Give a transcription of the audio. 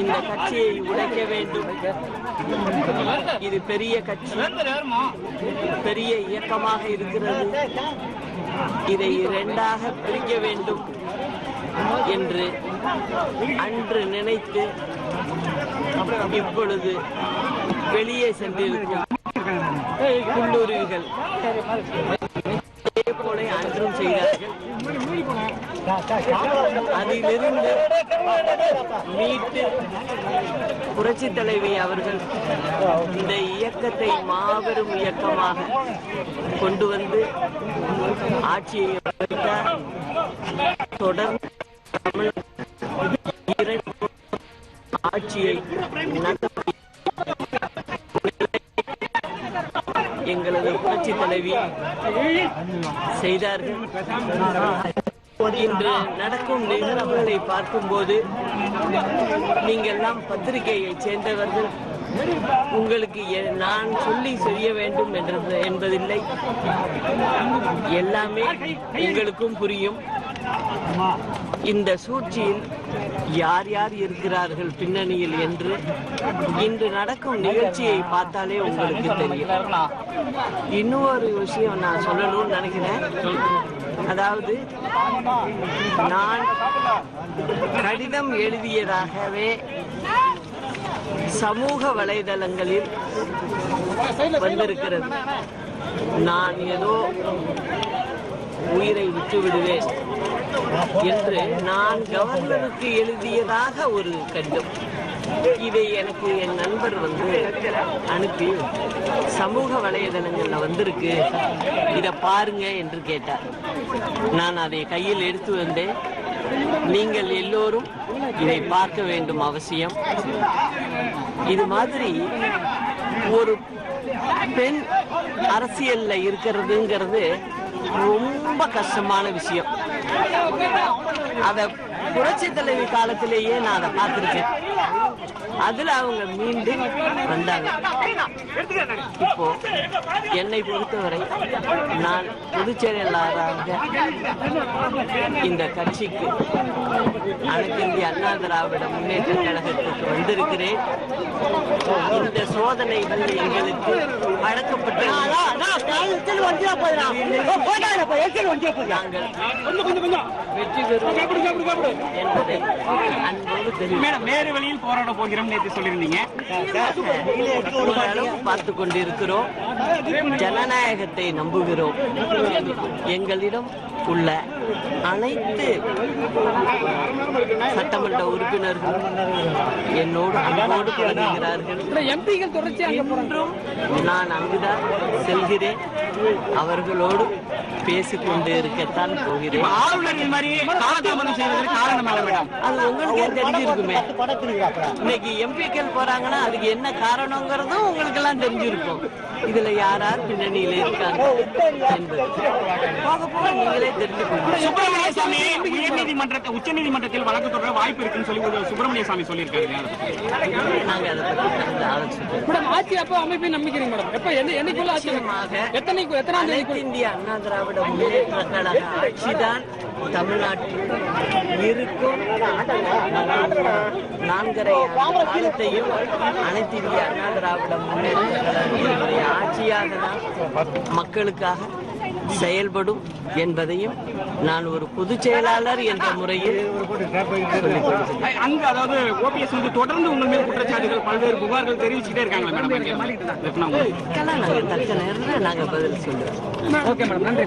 இந்த கட்சியை உடைக்க வேண்டும். இது பெரிய கட்சி, பெரிய இயக்கமாக இருக்கிறது. இதை இரண்டாக பிரிக்க வேண்டும் என்று அன்று நினைத்து இப்பொழுது வெளியே சென்றிருக்கும் புல்லுருவிகள் அதே போல அன்றும் செய்தார்கள். அதிலிருந்து மீட்டு புரட்சி தலைவி அவர்கள் இந்த இயக்கத்தை மாபெரும் இயக்கமாக கொண்டு வந்து ஆட்சியை அமைத்தார். தொடர்ந்து ஆட்சியை நடத்தி எங்களது புரட்சி தலைவி செய்தார்கள். இன்று நடக்கும் நிகழ்வுகளை பார்க்கும்போது நீங்கள் எல்லாம் பத்திரிகையை சேர்ந்தவர்கள், உங்களுக்கு நான் சொல்லி செய்ய வேண்டும் என்பதில்லை. எல்லாமே உங்களுக்கும் புரியும். இந்த சூழ்ச்சியில் யார் யார் இருக்கிறார்கள் பின்னணியில் என்று இன்று நடக்கும் நிகழ்ச்சியை பார்த்தாலே உங்களுக்கு தெரியும். இன்னொரு விஷயம் நான் சொல்லணும்னு நினைக்கிறேன். அதாவது நான் கடிதம் எழுதியதாகவே சமூக வலைதளங்களில் வந்திருக்கிறது. நான் ஏதோ உயிரை விட்டு விடுவேன் என்று நான் கவர்னருக்கு எழுதியதாக ஒரு கடிதம். இதை எனக்கு என் நண்பர் அனுப்பி சமூக வலைதளங்கள்ல வந்திருக்கு, இதை பாருங்க என்று கேட்டார். நான் அதை கையில் எடுத்து வந்தேன். நீங்கள் எல்லோரும் இதை பார்க்க வேண்டும் அவசியம். இது மாதிரி ஒரு பெண் அரசியல்ல இருக்கிறதுங்கிறது ரொம்ப கஷ்டமான விஷயம். அத புரட்சி தலைவி காலத்திலேயே நான் அதை பார்த்திருக்கேன். அதுல அவங்க மீண்டும் வந்தாங்க. இப்போ என்னை பொறுத்தவரை நான் பொதுச் செயலாளராக இந்த கட்சிக்கு அனைத்து இந்திய அண்ணா திராவிட முன்னேற்ற கழகத்துக்கு வந்திருக்கிறேன். இந்த சோதனைகள் எங்களுக்கு வழங்கப்பட்டு வெற்றி பெறுவோம் என்பதை அன்போடு தெரியும். வேறு வழியில் போராட போகிறோம் நேற்று சொல்லியிருந்தீங்க. பார்த்து கொண்டிருக்கிறோம். ஜனநாயகத்தை நம்புகிறோம். எங்களிடம் உள்ள அனைத்து சட்டமன்ற உறுப்பினர்கள் என்னோடு அன்போடு பழகுகிறார்கள். எம்பிகள் தொடர்ச்சியாக நான் அங்குதான் செல்கிறேன். அவர்களோடு பேசிக்கொண்டு இருக்கத்தான் போகிறேன். அது உங்களுக்கே தெரிஞ்சிருக்குமே. இன்னைக்கு எம்பிக்கள் போறாங்கன்னா அதுக்கு என்ன காரணங்கிறதும் உங்களுக்கு எல்லாம் தெரிஞ்சிருக்கும். இதுல யார் யார் பின்னணியில இருக்காங்க என்பது போக போக நீங்களே தெரிஞ்சுக்கணும். சுப்பிரமணிய சாமி உச்ச நீதிமன்றத்தில் வழக்கு தொடர வாய்ப்பு இருக்குன்னு சொல்லி சுப்பிரமணிய சாமி சொல்லியிருக்காரு. நாங்க அதை பத்தி ஆலோசிக்கிறோம். ஆட்சி அப்போ அமைப்பை நம்பிக்கிறீங்க மேடம்? எப்ப என்னைக்குள்ள அனைத்து இந்திய அண்ணா திராவிட முன்னேற்ற கழக ஆட்சிதான் தமிழ்நாட்டில் இருக்கும். 4.5 காலத்தையும் அனைத்து இந்திய அண்ணா திராவிட முன்னேற்ற கழகத்தினுடைய ஆட்சியாக தான் மக்களுக்காக செயல்படும் என்பதையும் நான் ஒரு பொதுச் செயலாளர் என்ற முறையில் அங்கு அதாவது ஓபிஎஸ் தொடர்ந்து உங்கள் மேல் குற்றச்சாட்டுகள் பல்வேறு புகார்கள் தெரிவிச்சுட்டே இருக்காங்க மேடம். நாங்க தக்க நேரத்தில் நாங்க பதில் சொல்லுவோம். ஓகே மேடம், நன்றி.